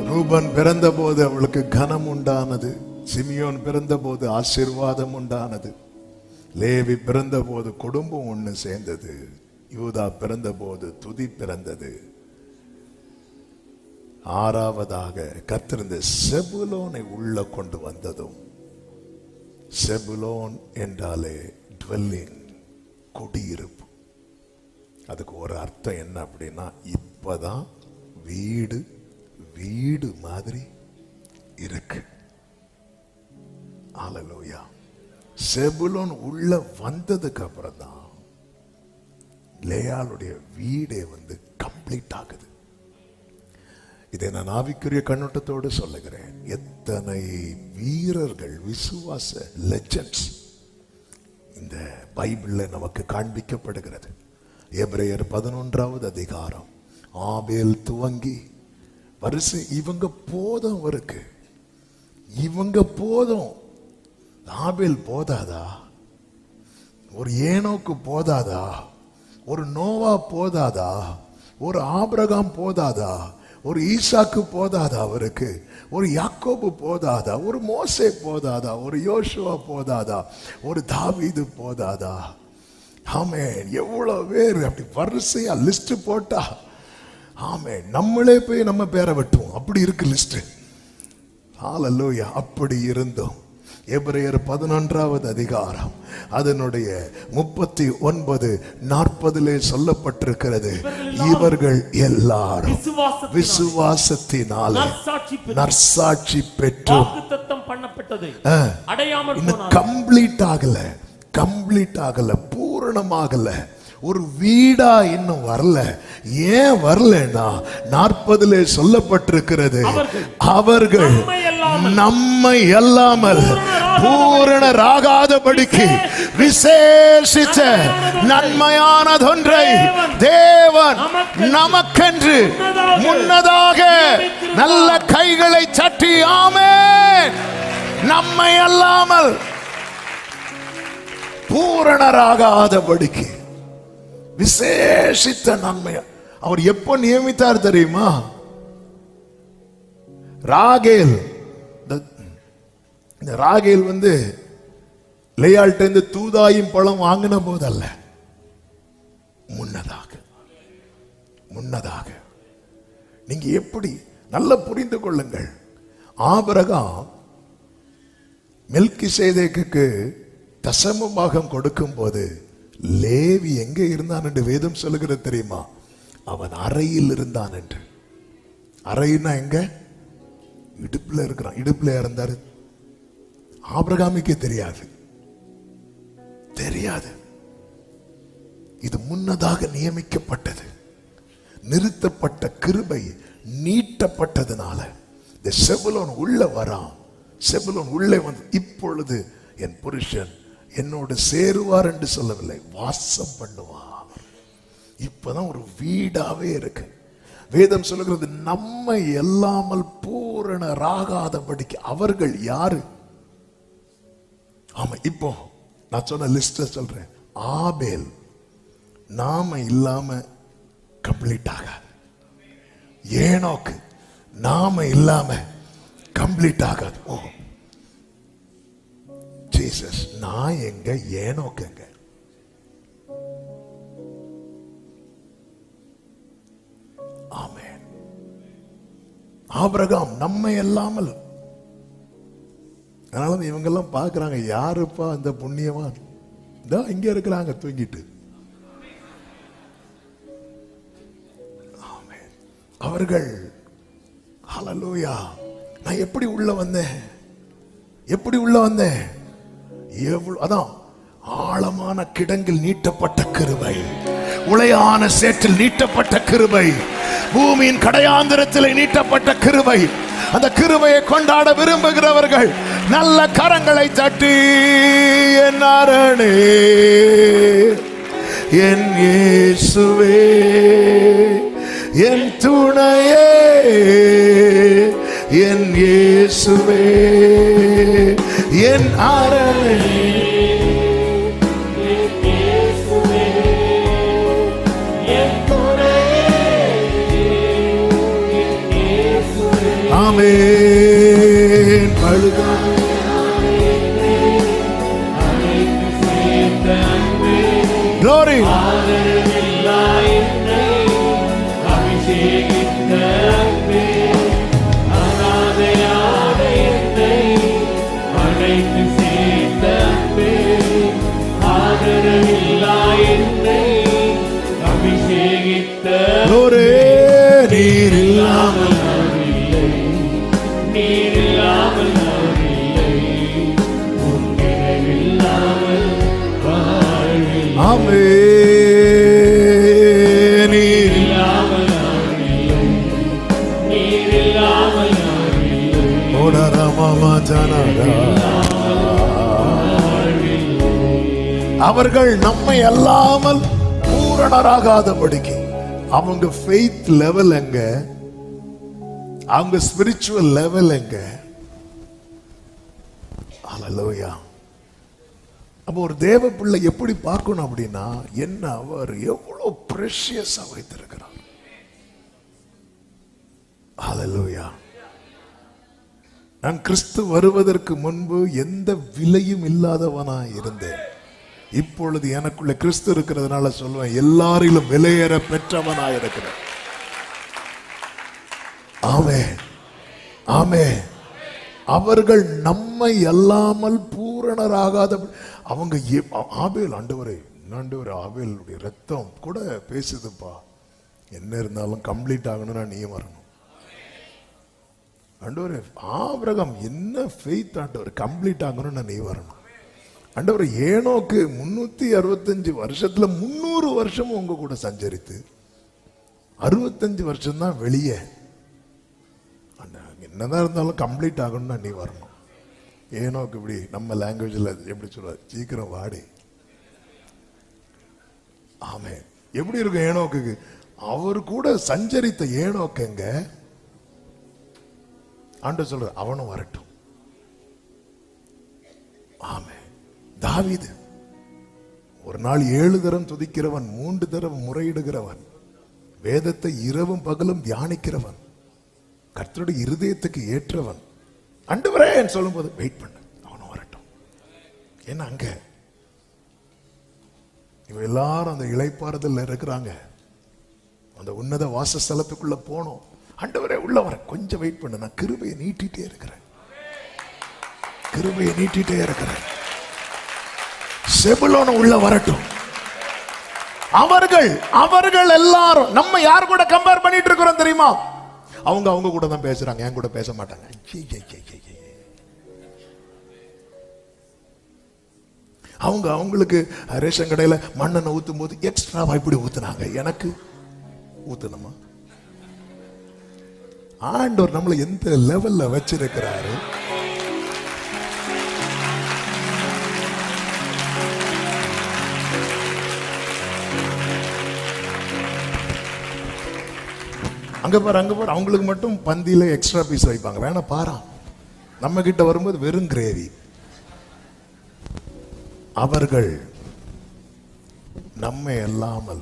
ரூபன் பிறந்த போது அவளுக்கு கனம் உண்டானது. சிமியோன் பிறந்த போது ஆசீர்வாதம் உண்டானது. லேவி பிறந்த போது குடும்பம் ஒண்ணு சேர்ந்தது. யூதா பிறந்த போது துதி பிறந்தது. ஆறாவதாக கர்த்தர் இந்த செபுலோனை உள்ள கொண்டு வந்ததும், செபுலோன் என்றாலே டுவெல்லிங், குடியிருப்பு. அதுக்கு ஒரு அர்த்தம் என்ன அப்படின்னா, இப்பதான் வீடு வீடு மாதிரி இருக்கு. அல்லேலூயா. செபுலோன் உள்ள வந்ததுக்கு அப்புறம் தான் லேயாளுடைய வீடே கம்ப்ளீட் ஆகுது. இதை நான் ஆவிக்குரிய கண்ணோட்டத்தோடு சொல்லுகிறேன். எத்தனை வீரர்கள், விசுவாச லெஜெண்ட்ஸ் இந்த பைபிள்ல நமக்கு காண்பிக்கப்படுகிறது. எபிரேயர் 11வது அதிகாரம் ஆபேல் துவங்கி வரிசை, இவங்க போதும் அவருக்கு, இவங்க போதும். ஆபேல் போதாதா? ஒரு ஏனோக்கு போதாதா? ஒரு நோவா போதாதா? ஒரு ஆபிரகாம் போதாதா? ஒரு ஈசாக்கு போதாதா அவருக்கு? ஒரு யாக்கோபு போதாதா? ஒரு மோசே போதாதா? ஒரு யோசுவா போதாதா? ஒரு தாவீது போதாதா? ஆமென். எவ்வளவு பேர் அப்படி வரிசையா லிஸ்ட் போட்டா, ஆமென், நம்மளே போய் நம்ம பேரை வெட்டுவோம். அப்படி இருக்கு லிஸ்ட். ஹல்லேலூயா. அப்படி இருந்தோம். எபிரேயர் 11வது அதிகாரம் அதனுடைய 39-40 சொல்லப்பட்டிருக்கிறது. இவர்கள் எல்லாரும் விசுவாசத்தினாலே நற்சாட்சி பெற்று கம்ப்ளீட் ஆகல, கம்ப்ளீட் ஆகல, பூரணமாகல, ஒரு வீடா இன்னும் வரல. ஏன் வரலன்னா 40 சொல்லப்பட்டிருக்கிறது, அவர்கள் நம்மை அல்லாமல் பூரணராகாதபடிக்கு விசேஷித்த நன்மையானதொன்றை தேவன் நமக்கென்று முன்னதாக நல்ல கைகளை தட்டி ஆமென், நம்மை அல்லாமல் பூரணராகாதபடிக்கு விசேஷித்த நன்மை அவர் எப்போ நியமித்தார் தெரியுமா? ராகேல், இந்த ராகேல் லேயாள்கிட்ட இருந்து தூதாயும் பழம் வாங்கின போதல்ல, முன்னதாக. முன்னதாக நீங்க எப்படி நல்லா புரிந்து கொள்ளுங்கள். ஆபிரகாம் மெல்கிசேதேக்குக்கு தசமபாகம் கொடுக்கும் போது லேவி எங்க இருந்தான் என்று வேதம் சொல்லுகிறது தெரியுமா? அவன் அறையில் இருந்தான் என்று. அறைன்னா எங்க? இடுப்புல இருக்கிறான். இடுப்புல இருந்தாரு. ஆபிரகாமுக்கே தெரியாது, தெரியாது. இது முன்னதாக நியமிக்கப்பட்டது. நிறுத்தப்பட்ட கிருபை நீட்டப்பட்டதுனால இந்த செபுலோன் உள்ள வரான். செபுலோன் உள்ளே இப்பொழுது என் புருஷன் என்னோடு சேருவார் என்று சொல்லவில்லை, வாசம் பண்ணுவார். இப்பதான் ஒரு வீடாவே இருக்கு. வேதம் சொல்லுகிறது, நம்மை எல்லாமல் பூரணராகாதபடிக்கு அவர்கள் யாரு? ஆமா, இப்போ நான் சொன்ன லிஸ்ட சொல்றேன். ஆபேல் நாம இல்லாம கம்ப்ளீட் ஆகாது. ஏனோக்கு நாம இல்லாம கம்ப்ளீட் ஆகாது. ஓ ஜீசஸ், நான் எங்க, ஏனோக்கு எங்க? ஆமென். ஆபிரகாம் நம்மை இல்லாமல். அதனால இவங்க எல்லாம் பாக்குறாங்க, யாருப்பா அந்த புண்ணியவான்? இங்க இருக்கிறாங்க தூங்கிட்டு. ஆமென். அவர்கள் ஹல்லேலூயா. நான் எப்படி உள்ள வந்தேன்? எப்படி உள்ள வந்தேன்? அதான் ஆழமான கிடங்கில் நீட்டப்பட்ட கிருபை, உளையான சேற்றில் நீட்டப்பட்ட கிருபை, பூமியின் கடையாந்திரத்தில் நீட்டப்பட்ட கிருபை. அந்த கிருபையை கொண்டாட விரும்புகிறவர்கள் நல்ல கரங்களை தட்டி, என் அரணே, என் இயேசுவே, என் துணையே, என் இயேசுவே, என் அரணே, ஆமென். பழுதா Glory. Glory. நீர் இல்லாமல் ஆமென். நீர் ஓடரமாமா ஜனரா. அவர்கள் நம்மை அல்லாமல் பூரணராகாதபடிக்கு அவங்க ஃபெய்த் லெவல் எங்க, அவங்க ஸ்பிரிச்சுவல் லெவல் எங்க? ஹல்லேலூயா. அப்போ ஒரு தேவ பிள்ளை எப்படி பார்க்கணும் அப்படின்னா, என்ன அவர் எவ்வளவு பிரஷியஸா வைத்திருக்கிறார். ஹல்லேலூயா. நான் கிறிஸ்து வருவதற்கு முன்பு எந்த விலையும் இல்லாதவனா இருந்தேன். இப்பொழுது எனக்குள்ள கிறிஸ்து இருக்கிறதுனால சொல்லுவேன், எல்லாரிலும் விலையேற பெற்றவனா இருக்கிறேன். ஆமென், ஆமென். அவர்கள் நம்மை அல்லாமல் பூரணராகாத அவங்க ஆபேல் ஆண்டவரே, ஆபேலுடைய ரத்தம் கூட பேசுதுப்பா. என்ன இருந்தாலும் கம்ப்ளீட் ஆகணும்னா நீ வரணும் ஆண்டவரே. ஆபிரகாம் என்ன ஃபெய்த் ஆண்டவர், கம்ப்ளீட் ஆகணும்னா நீ வரணும் ஆண்டவர். ஏனோக்கு 365 வருஷத்துல 300 வருஷம் உங்க கூட சஞ்சரித்து 65 வருஷம் தான் வெளியே. என்னதான் இருந்தாலும் கம்ப்ளீட் ஆகணும்னா நீ வரணும். ஏனோக்கு இப்படி நம்ம லாங்குவேஜ்ல எப்படி சொல்றாரு, சீக்கிரம் வாடி. ஆமென். எப்படி இருக்கும் ஏனோக்கு? அவர் கூட சஞ்சரித்த ஏனோக்குங்க ஆண்டவர் சொல்ற அவனும் வரட்டும். ஆமென். தாவீது ஒரு நாள் 7 தரம் துதிக்கிறவன், 3 தரம் முறையிடுகிறவன், வேதத்தை இரவும் பகலும் தியானிக்கிறவன், கர்த்தருடைய இருதயத்துக்கு ஏற்றவன். ஆண்டவரே சொல்லும் போது வெயிட் பண்ணு, அவனும் வரட்டும். ஏன்னா அங்க இவ எல்லாரும் அந்த இளைப்பாறுதல் இருக்கிறாங்க. அந்த உன்னத வாசஸ்தலத்துக்குள்ள போனோம். ஆண்டவரே உள்ள வர, கொஞ்சம் வெயிட் பண்ணு, நான் கிருபையை நீட்டிட்டே இருக்கிறேன், கிருபையை நீட்டிட்டே இருக்கிறேன். செபுலோன் உள்ள வரட்டும். அவர்கள் எல்லாரும் நம்ம யார் கூட கம்பேர் பண்ணிட்டு இருக்கிறோம் தெரியுமா? அவங்க கூட தான் பேசுறாங்க, என் கூட பேச மாட்டாங்க. அவங்களுக்கு ரேஷன் கடையில மண்ணெண்ணெய் ஊத்தும் போது எக்ஸ்ட்ரா இப்படி ஊத்துனாங்க, எனக்கு ஊத்தணுமா? ஆண்டவர் நம்மளை எந்த லெவல்ல வச்சிருக்கிறாரு. அங்க பாரு அவங்களுக்கு மட்டும் பந்தியில எக்ஸ்ட்ரா பீஸ் வைப்பாங்க. வேணா பாரா, நம்ம கிட்ட வரும்போது வெறும் கிரேவி. அவர்கள் நம்மை அல்லாமல்,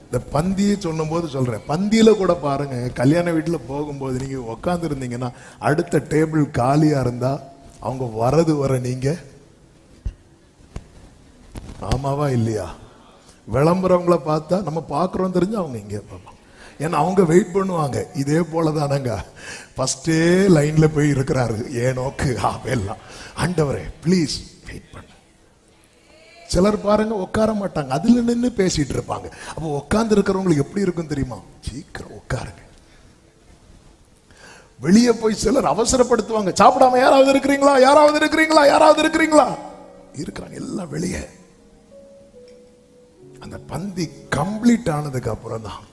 இந்த பந்தியை சொல்லும் போது சொல்றேன், பந்தியில கூட பாருங்க, கல்யாண வீட்டுல போகும்போது நீங்க உட்கார்ந்து இருந்தீங்கன்னா அடுத்த டேபிள் காலியா இருந்தா அவங்க வரது வர நீங்க ஆமாவா இல்லையா? விளம்பரவங்களை பார்த்தா நம்ம பார்க்குறோம் தெரிஞ்சு அவங்க இங்கே பார்ப்பாங்க. ஏன்னா அவங்க வெயிட் பண்ணுவாங்க. இதே போல தானங்க ஃபர்ஸ்டே லைன்ல போய் இருக்கிறாரு ஏனோக்கு ஆபேல்லாம். ஆண்டவரே ப்ளீஸ் வெயிட் பண்ண. சிலர் பாருங்க உட்கார மாட்டாங்க, அதுல நின்று பேசிட்டு இருப்பாங்க. அப்போ உட்கார்ந்து இருக்கிறவங்களுக்கு எப்படி இருக்கும் தெரியுமா? சீக்கிரம் உட்காருங்க. வெளியே போய் சிலர் அவசரப்படுத்துவாங்க, சாப்பிடாம யாராவது இருக்கிறீங்களா, யாராவது இருக்கிறீங்களா, யாராவது இருக்கிறீங்களா, இருக்கிறாங்க எல்லாம் வெளியே. அந்த பந்தி கம்ப்ளீட் ஆனதுக்கு அப்புறம் தான்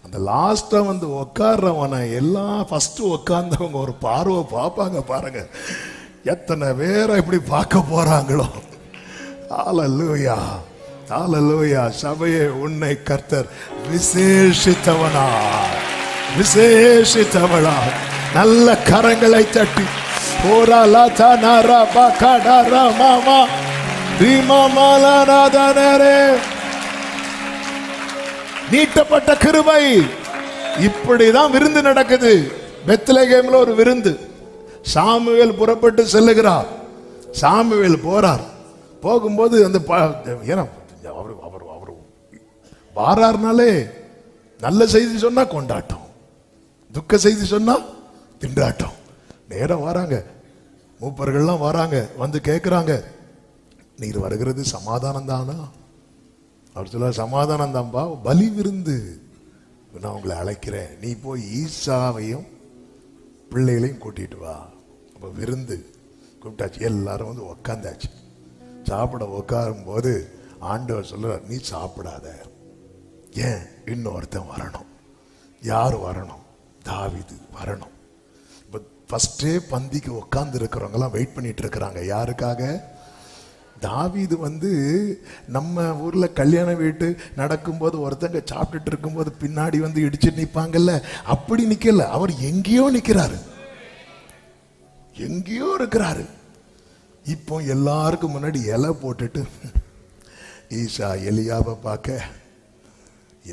அந்த லாஸ்டா வந்து உட்கார்றவன எல்லாம் ஃபர்ஸ்ட் உட்கார்ந்தவங்க ஒரு பார்வை பார்ப்பாங்க. பாருங்க எத்தனை பேரை இப்படி பார்க்க போறாங்களோ. ஹல்லேலூயா, ஹல்லேலூயா. சபையே, உன்னை கர்த்தர் விசேஷித்தவனா, விசேஷித்தவளா. நல்ல கரங்களை தட்டி ஓரா லாதா நாரா பாகாடா மாமா ரீமா மாலானாதனரே. நீட்டப்பட்ட கிருபை. இப்படிதான் விருந்து நடக்குது. பெத்லகேம்ல ஒரு விருந்து. சாமுவேல் புறப்பட்டு செல்லுகிறார். சாமுவேல் போறார். போகும்போது அந்த அவர் வாரார்னாலே நல்ல செய்தி சொன்னா கொண்டாட்டம், துக்க செய்தி சொன்னா திண்டாட்டம். நேரம் வராங்க, மூப்பர்கள்லாம் வராங்க, வந்து கேட்கிறாங்க, நீர் வருகிறது சமாதானம் தானா? அவர் சொல்ல, சமாதானம் தான்பா, பலி விருந்து நான் உங்களை அழைக்கிறேன், நீ போய் ஈசாவையும் பிள்ளைகளையும் கூட்டிட்டு வா. அப்ப விருந்து கூப்பிட்டாச்சு, எல்லாரும் வந்து உக்காந்தாச்சு. சாப்பிட உட்காரும் போது ஆண்டவர் சொல்றார், நீ சாப்பிடாத, ஏன் இன்னொருத்தன் வரணும். யார் வரணும்? தாவீது வரணும். இப்போ ஃபர்ஸ்டே பந்திக்கு உட்கார்ந்து இருக்கிறவங்கலாம் வெயிட் பண்ணிட்டு இருக்கிறாங்க. யாருக்காக? தாவீது வந்து நம்ம ஊர்ல கல்யாண வீட்டு நடக்கும்போது ஒருத்தங்க சாப்பிட்டுட்டு இருக்கும்போது பின்னாடி வந்து இடிச்சுட்டு நிற்பாங்கல்ல, அப்படி நிக்கல. அவர் எங்கேயோ நிக்கிறாரு, எங்கேயோ இருக்கிறாரு. இப்போ எல்லாருக்கும் முன்னாடி இலை போட்டுட்டு ஈசா எலியாவை பார்க்க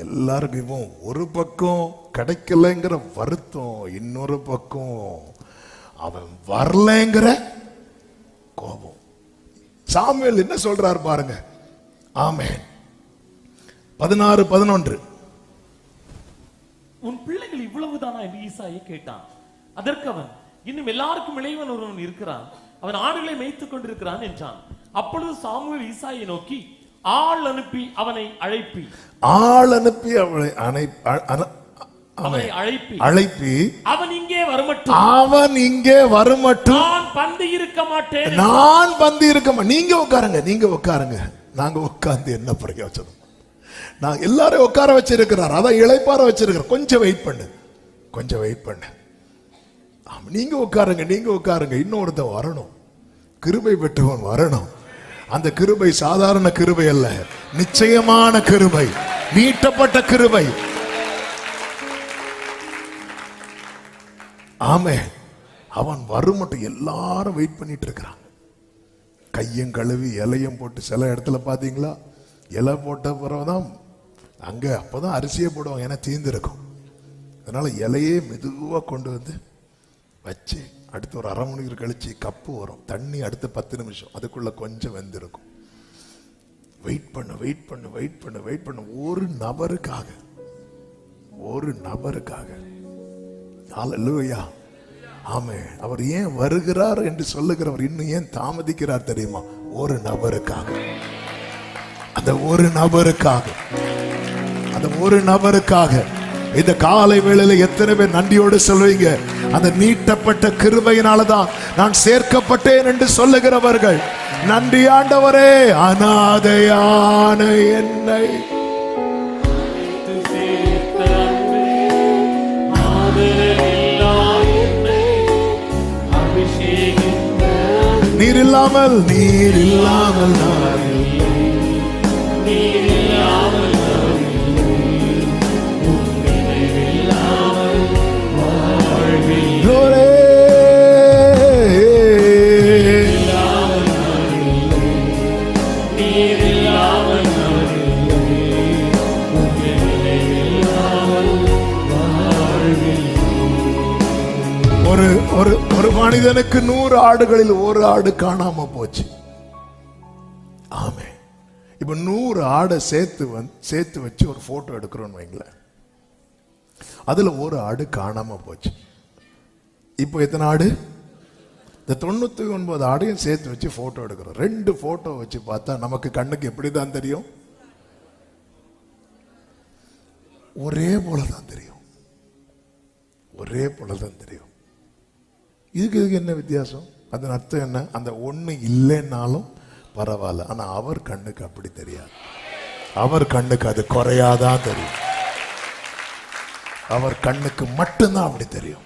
எல்லாருக்கும் இவன் ஒரு பக்கம் கிடைக்கலங்கிற வருத்தம், இன்னொரு பக்கம் அவன் வரலங்கிற கோபம். சாமுவேல் என்ன சொல்றார் பாருங்க. ஆமென். 16:11 உன் பிள்ளைகள் இவ்வளவுதானா என்று ஈசாயை கேட்டான். அதற்கு அவன், இன்னும் எல்லாருக்கும் இளையவன் ஒருவன் இருக்கிறான், அவன் ஆடுகளை மேய்த்துக் கொண்டிருக்கிறான் என்றான். அப்பொழுது சாமுவேல் ஈசாயை நோக்கி, ஆள் அனுப்பி அவனை அழைப்பி, ஆள் அனுப்பி அவனை அழைப்பி அவன் இங்கே வரமட்டும், அவன் இங்கே வரமட்டும், நான் பந்தி இருக்க மாட்டேன், நான் பந்தி இருக்க மாட்டேன். நீங்க உட்காருங்க, நீங்க உட்காருங்க. நாங்க உட்கார்ந்து என்ன பிரயோஜனம்? நான் எல்லாரும் உட்கார வச்சிருக்கிறார், அதான் இளைப்பார வச்சிருக்கிறேன். கொஞ்சம் வெயிட் பண்ணு, கொஞ்சம் வெயிட் பண்ணு. நீங்க உட்காருங்க, நீங்க உட்காருங்க. இன்னொருத்தன் வரணும், கிருபை பெற்றவன் வரணும். அந்த கிருபை சாதாரண கிருபை அல்ல, நிச்சயமான கிருபை, மீட்டப்பட்ட கிருபை. ஆமே. அவன் வரும் மட்டும் எல்லாரும் வெயிட் பண்ணிட்டு இருக்கிறாங்க. கையும் கழுவி இலையும் போட்டு, சில இடத்துல பாத்தீங்களா இலை போட்ட பிறகுதான் அங்க அப்பதான் அரிசியே போடுவாங்க, ஏன்னா தீர்ந்திருக்கும். அதனால இலையே மெதுவா கொண்டு வந்து வச்சு அடுத்து ஒரு அரை மணி நேரம் கழிச்சு கப்பு வரும் தண்ணி, அடுத்த 10 நிமிஷம், அதுக்குள்ள கொஞ்சம் வெந்திருக்கும். வெயிட் பண்ண வெயிட் பண்ண வெயிட் பண்ண வெயிட் பண்ண, ஒரு நபருக்காக, ஒரு நபருக்காக. ஹல்லேலூயா. ஆமென். அவர் ஏன் வருகிறார் என்று சொல்லுகிறவர் இன்னும் ஏன் தாமதிக்கிறார் தெரியுமா? ஒரு நபருக்காக, அந்த ஒரு நபருக்காக, அந்த ஒரு நபருக்காக. இந்த காலை வேளையில எத்தனை பேர் நன்றியோடு சொல்வீங்க? அந்த நீட்டப்பட்ட கிருபையினாலதான் நான் சேர்க்கப்பட்டேன் என்று சொல்லுகிறவர்கள், நன்றி ஆண்டவரே, அநாதையான என்னை நீர் இல்லாமல், நீர் இல்லாமல் நான் இல்லை, நீர் இல்லாமல் ஒரு மனிதனுக்கு 100 ஆடுகளில் ஒரு ஆடு காணாம போச்சு. ஆமே. இப்ப 100 ஆடை சேர்த்து வச்சு ஒரு போட்டோ எடுக்கிறோம் வைங்களேன், அதுல ஒரு ஆடு காணாம போச்சு. இப்போ எத்தனை ஆடு? இந்த 99 ஆடையும் சேர்த்து வச்சு போட்டோ எடுக்கிறோம். 2 போட்டோ வச்சு பார்த்தா நமக்கு கண்ணுக்கு எப்படிதான் தெரியும்? ஒரே போலதான் தெரியும், ஒரே போலதான் தெரியும். இதுக்கு என்ன வித்தியாசம்? அதன் அர்த்தம் என்ன? அந்த ஒண்ணு இல்லைன்னாலும் பரவாயில்ல, ஆனா அவர் கண்ணுக்கு அப்படி தெரியாது. அவர் கண்ணுக்கு அது குறையாதான் தெரியும், அவர் கண்ணுக்கு மட்டும்தான் அப்படி தெரியும்.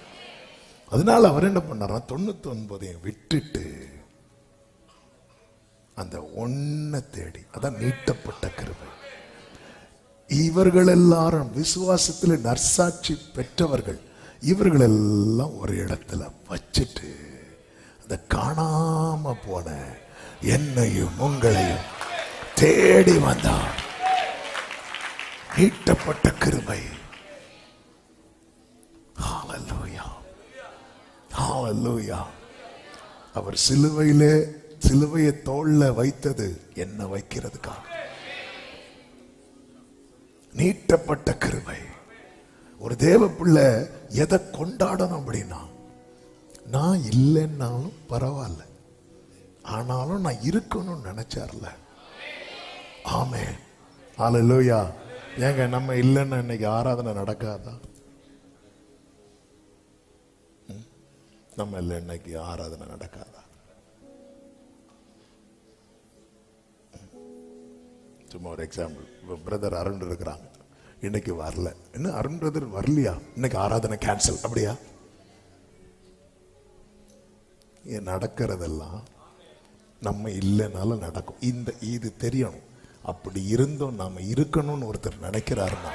அதனால அவர் என்ன பண்ணாரா, 99 விட்டுட்டு அந்த ஒன்ன தேடி, அதான் நீட்டப்பட்ட கிருபை. இவர்கள் எல்லாரும் விசுவாசத்தில் நற்சாட்சி பெற்றவர்கள், இவர்கள் எல்லாம் ஒரு இடத்துல வச்சுட்டு அந்த காணாம போன என்னையும் உங்களையும் தேடி வந்தார். நீட்டப்பட்ட கிருபை. ஹல்லேலூயா. ஹalleluya. அவர் சிலுவையை தோள்ல வைத்தது என்ன வைக்கிறதுக்காக. நீட்டப்பட்ட கிருபை. ஒரு தேவ பிள்ளை எதை கொண்டாடணும் அப்படின்னா, நான் இல்லைன்னாலும் பரவாயில்ல, ஆனாலும் நான் இருக்கணும்னு நினைச்சார்ல. ஆமென். ஹalleluya. ஏங்க நம்ம இல்லைன்னா இன்னைக்கு ஆராதனை நடக்காதா? நம்ம இல்லை இன்னைக்கு ஆராதனை நடக்காதா? சும்மா ஒரு எக்ஸாம்பிள். பிரதர் அருண் இருக்கிறாங்க, இன்னைக்கு வரல. என்ன அருண் பிரதர் வரலையா? இன்னைக்கு ஆராதனை கேன்சல் அப்படியா? நடக்கிறதெல்லாம் நம்ம இல்லைனாலும் நடக்கும். இது தெரியணும். அப்படி இருந்தோம் நாம இருக்கணும்னு ஒருத்தர் நினைக்கிறாருன்னா